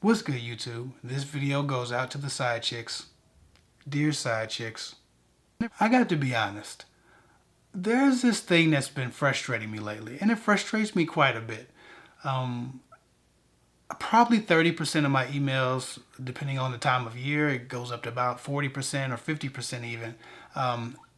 What's good, YouTube? This video goes out to the side chicks. Dear side chicks, I got to be honest. There's this thing that's been frustrating me lately, and it frustrates me quite a bit. Um, Probably 30% of my emails, depending on the time of year, it goes up to about 40% or 50% even.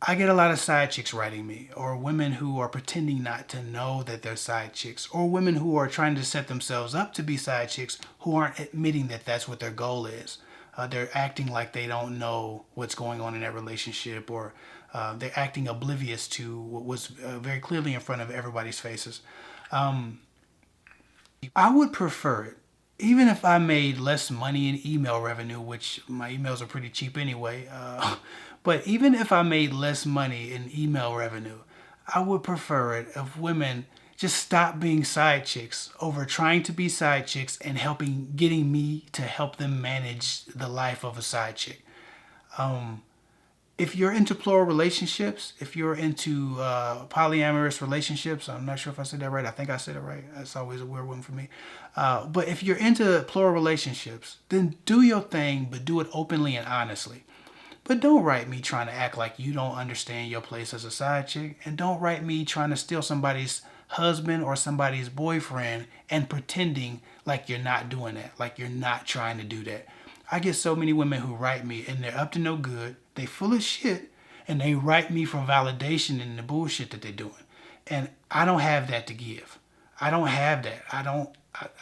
I get a lot of side chicks writing me, or women who are pretending not to know that they're side chicks, or women who are trying to set themselves up to be side chicks who aren't admitting that that's what their goal is. They're acting like they don't know what's going on in their relationship, or they're acting oblivious to what was very clearly in front of everybody's faces. I would prefer it, even if I made less money in email revenue, which my emails are pretty cheap anyway. But even if I made less money in email revenue, I would prefer it if women just stop being side chicks over trying to be side chicks and getting me to help them manage the life of a side chick. If you're into plural relationships, if you're into polyamorous relationships, I'm not sure if I said that right. I think I said it right. That's always a weird one for me. But if you're into plural relationships, then do your thing, but do it openly and honestly. But don't write me trying to act like you don't understand your place as a side chick. And don't write me trying to steal somebody's husband or somebody's boyfriend and pretending like you're not doing that, like you're not trying to do that. I get so many women who write me and they're up to no good. They full of shit and they write me for validation in the bullshit that they're doing. And I don't have that to give. I don't have that.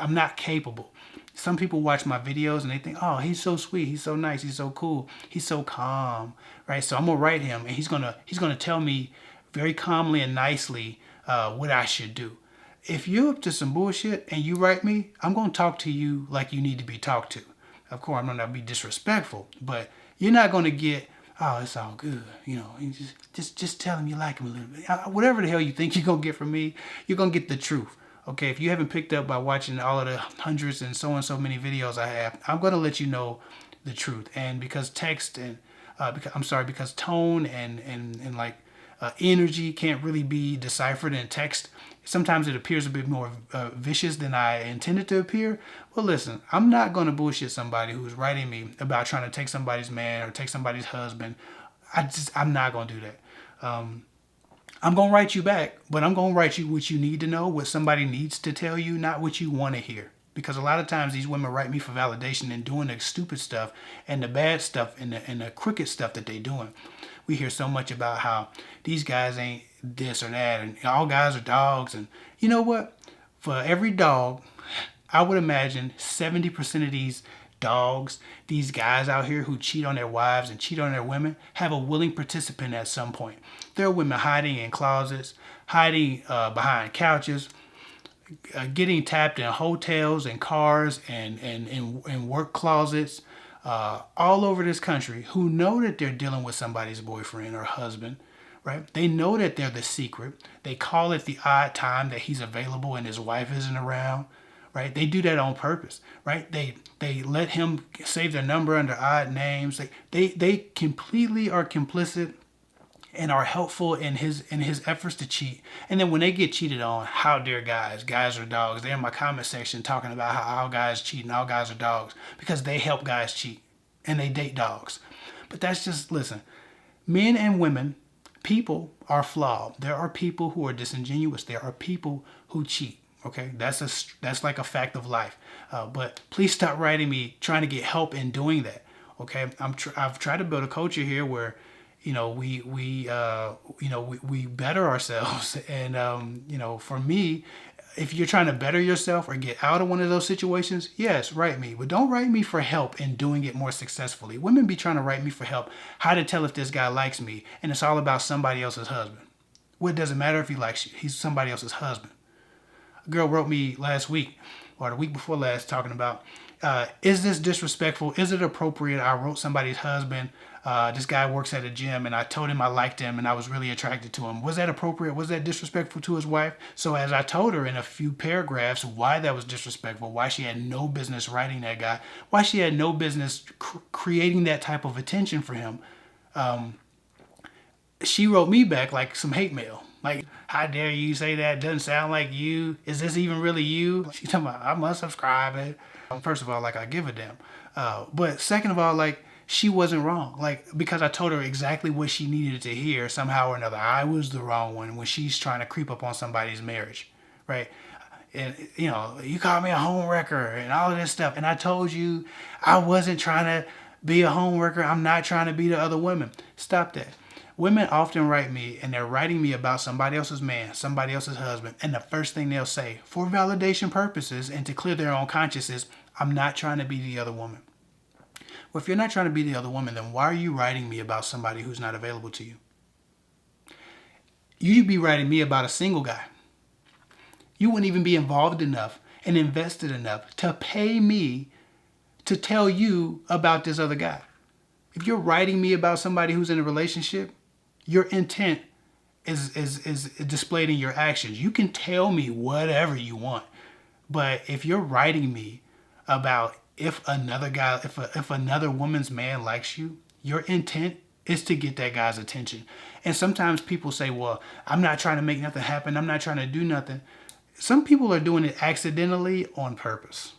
I'm not capable. Some people watch my videos and they think, oh, he's so sweet, he's so nice, he's so cool, he's so calm, right? So I'm gonna write him and he's gonna tell me very calmly and nicely what I should do. If you're up to some bullshit and you write me, I'm gonna talk to you like you need to be talked to. Of course, I'm not gonna be disrespectful, but you're not gonna get, oh, it's all good, you know. You just tell him you like him a little bit. Whatever the hell you think you're gonna get from me, you're gonna get the truth. Okay, if you haven't picked up by watching all of the hundreds and so many videos I have, I'm gonna let you know the truth. And because text and because tone and like energy can't really be deciphered in text. Sometimes it appears a bit more vicious than I intended to appear. Well, listen, I'm not going to bullshit somebody who's writing me about trying to take somebody's man or take somebody's husband. I'm not going to do that. I'm going to write you back, but I'm going to write you what you need to know, what somebody needs to tell you, not what you want to hear. Because a lot of times these women write me for validation and doing the stupid stuff and the bad stuff and the crooked stuff that they're doing. We hear so much about how these guys ain't this or that and all guys are dogs. And you know what? For every dog, I would imagine 70% of these dogs, these guys out here who cheat on their wives and cheat on their women, have a willing participant at some point. There are women hiding in closets, hiding behind couches, getting tapped in hotels and cars and work closets all over this country who know that they're dealing with somebody's boyfriend or husband, right? They know that they're the secret. They call it the odd time that he's available and his wife isn't around, right? They do that on purpose, right? They let him save their number under odd names. They completely are complicit and are helpful in his efforts to cheat. And then when they get cheated on, how dare guys are dogs. They're in my comment section talking about how all guys cheat and all guys are dogs because they help guys cheat and they date dogs. But that's just, listen, men and women, people are flawed. There are people who are disingenuous. There are people who cheat. Okay, that's like a fact of life. But please stop writing me trying to get help in doing that. Okay, I've tried to build a culture here where we better ourselves. And for me, if you're trying to better yourself or get out of one of those situations, yes, write me. But don't write me for help in doing it more successfully. Women be trying to write me for help. How to tell if this guy likes me, and it's all about somebody else's husband. Well, it doesn't matter if he likes you. He's somebody else's husband. A girl wrote me last week or the week before last talking about, is this disrespectful? Is it appropriate? I wrote somebody's husband. This guy works at a gym and I told him I liked him and I was really attracted to him. Was that appropriate? Was that disrespectful to his wife? So as I told her in a few paragraphs why that was disrespectful, why she had no business writing that guy, why she had no business creating that type of attention for him, she wrote me back like some hate mail. Like, how dare you say that? Doesn't sound like you. Is this even really you? She's talking about, I'm unsubscribing. First of all, like, I give a damn. But second of all, like, she wasn't wrong. Like, because I told her exactly what she needed to hear, somehow or another, I was the wrong one when she's trying to creep up on somebody's marriage, right? And, you know, you called me a home wrecker and all of this stuff. And I told you I wasn't trying to be a home wrecker. I'm not trying to be the other women. Stop that. Women often write me and they're writing me about somebody else's man, somebody else's husband. And the first thing they'll say, for validation purposes and to clear their own conscience, is, I'm not trying to be the other woman. Well, if you're not trying to be the other woman, then why are you writing me about somebody who's not available to you? You'd be writing me about a single guy. You wouldn't even be involved enough and invested enough to pay me to tell you about this other guy. If you're writing me about somebody who's in a relationship, your intent is displayed in your actions. You can tell me whatever you want, but if you're writing me about if another woman's man likes you, your intent is to get that guy's attention. And sometimes people say, well, I'm not trying to make nothing happen. I'm not trying to do nothing. Some people are doing it accidentally on purpose.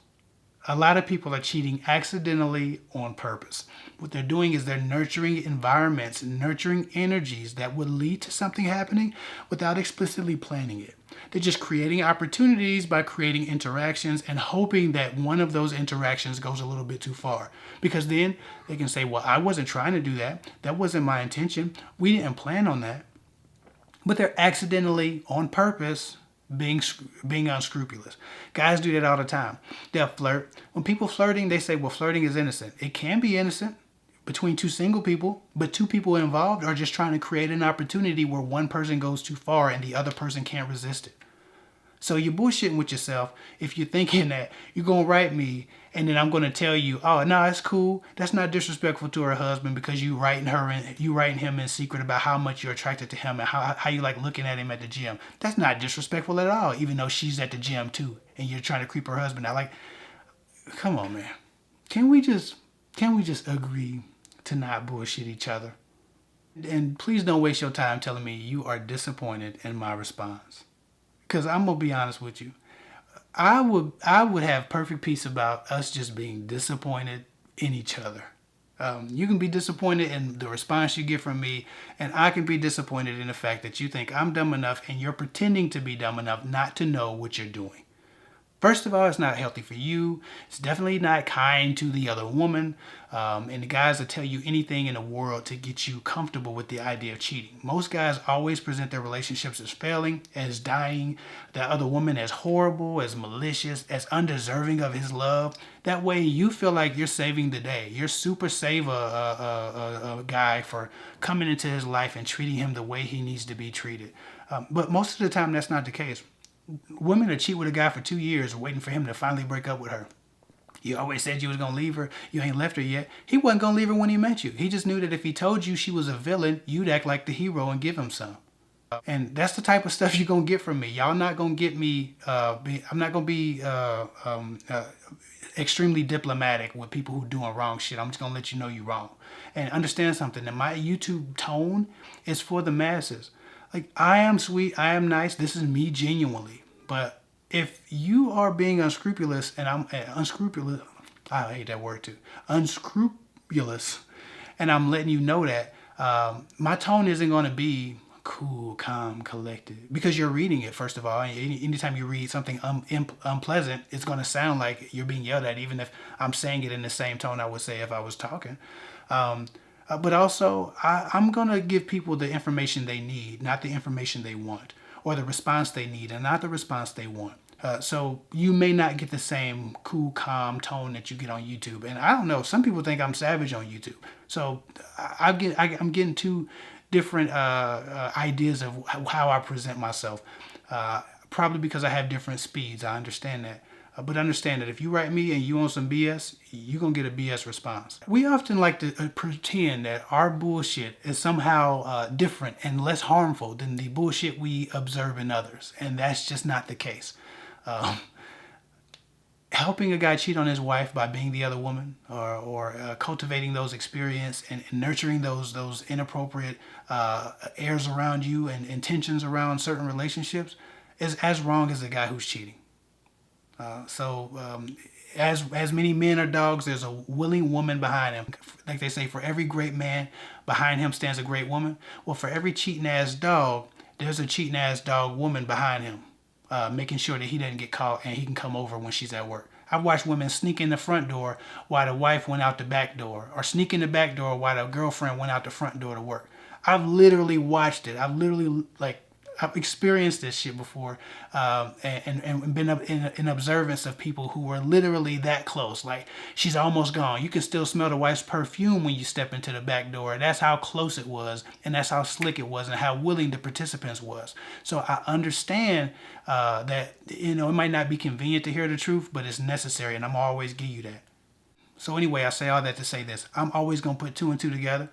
A lot of people are cheating accidentally on purpose. What they're doing is they're nurturing environments, nurturing energies that would lead to something happening without explicitly planning it. They're just creating opportunities by creating interactions and hoping that one of those interactions goes a little bit too far. Because then they can say, well, I wasn't trying to do that. That wasn't my intention. We didn't plan on that. But they're accidentally, on purpose, being unscrupulous. Guys do that all the time. They'll flirt. When people flirting, they say, well, flirting is innocent. It can be innocent between two single people, but two people involved are just trying to create an opportunity where one person goes too far and the other person can't resist it. So you're bullshitting with yourself if you're thinking that you're going to write me and then I'm going to tell you, oh, no, it's cool. That's not disrespectful to her husband because you writing him in secret about how much you're attracted to him and how you like looking at him at the gym. That's not disrespectful at all, even though she's at the gym too and you're trying to creep her husband out. Like, come on, man. Can we just agree to not bullshit each other? And please don't waste your time telling me you are disappointed in my response. Because I'm going to be honest with you. I would have perfect peace about us just being disappointed in each other. You can be disappointed in the response you get from me, and I can be disappointed in the fact that you think I'm dumb enough and you're pretending to be dumb enough not to know what you're doing. First of all, it's not healthy for you. It's definitely not kind to the other woman. And the guys will tell you anything in the world to get you comfortable with the idea of cheating. Most guys always present their relationships as failing, as dying, the other woman as horrible, as malicious, as undeserving of his love. That way you feel like you're saving the day. You're super save a guy for coming into his life and treating him the way he needs to be treated. But most of the time that's not the case. Women will cheat with a guy for 2 years waiting for him to finally break up with her. You always said you was going to leave her. You ain't left her yet. He wasn't going to leave her when he met you. He just knew that if he told you she was a villain, you'd act like the hero and give him some. And that's the type of stuff you're going to get from me. Y'all not going to get me, I'm not going to be extremely diplomatic with people who doing wrong shit. I'm just going to let you know you're wrong. And understand something, that my YouTube tone is for the masses. Like, I am sweet, I am nice, this is me genuinely. But if you are being unscrupulous, and I'm unscrupulous, I hate that word too, unscrupulous, and I'm letting you know that, my tone isn't going to be cool, calm, collected, because you're reading it, first of all. Anytime you read something unpleasant, it's going to sound like you're being yelled at, even if I'm saying it in the same tone I would say if I was talking. But also, I'm going to give people the information they need, not the information they want, or the response they need and not the response they want. So you may not get the same cool, calm tone that you get on YouTube. And I don't know, some people think I'm savage on YouTube. So I'm getting two different ideas of how I present myself. Probably because I have different speeds. I understand that. But understand that if you write me and you on some BS, you're going to get a BS response. We often like to pretend that our bullshit is somehow different and less harmful than the bullshit we observe in others. And that's just not the case. helping a guy cheat on his wife by being the other woman, or cultivating those experience and nurturing those inappropriate airs around you and intentions around certain relationships is as wrong as the guy who's cheating. As many men are dogs, there's a willing woman behind him. Like they say, for every great man, behind him stands a great woman. Well, for every cheating ass dog, there's a cheating ass dog woman behind him, making sure that he doesn't get caught and he can come over when she's at work. I've watched women sneak in the front door while the wife went out the back door, or sneak in the back door while the girlfriend went out the front door to work. I've literally watched it. I've experienced this shit before, and been up in observance of people who were literally that close. Like, she's almost gone. You can still smell the wife's perfume when you step into the back door. That's how close it was, and that's how slick it was, and how willing the participants was. So I understand that, it might not be convenient to hear the truth, but it's necessary, and I'm always give you that. So anyway, I say all that to say this. I'm always going to put two and two together.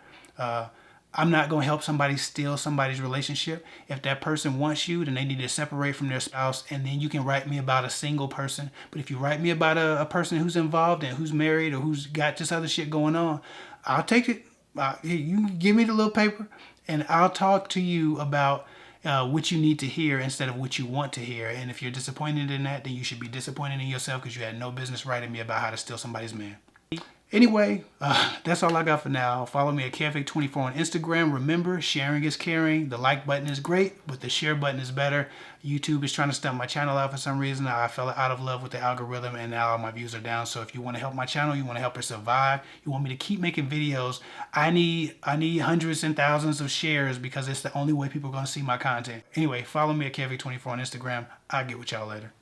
I'm not going to help somebody steal somebody's relationship. If that person wants you, then they need to separate from their spouse, and then you can write me about a single person. But if you write me about a person who's involved and who's married or who's got just other shit going on, I'll take it. You give me the little paper, and I'll talk to you about what you need to hear instead of what you want to hear. And if you're disappointed in that, then you should be disappointed in yourself, because you had no business writing me about how to steal somebody's man. Anyway, that's all I got for now. Follow me at Kevic24 on Instagram. Remember, sharing is caring. The like button is great, but the share button is better. YouTube is trying to stump my channel out for some reason. I fell out of love with the algorithm, and now my views are down. So if you want to help my channel, you want to help it survive, you want me to keep making videos, I need hundreds and thousands of shares, because it's the only way people are going to see my content. Anyway, follow me at Kevic24 on Instagram. I'll get with y'all later.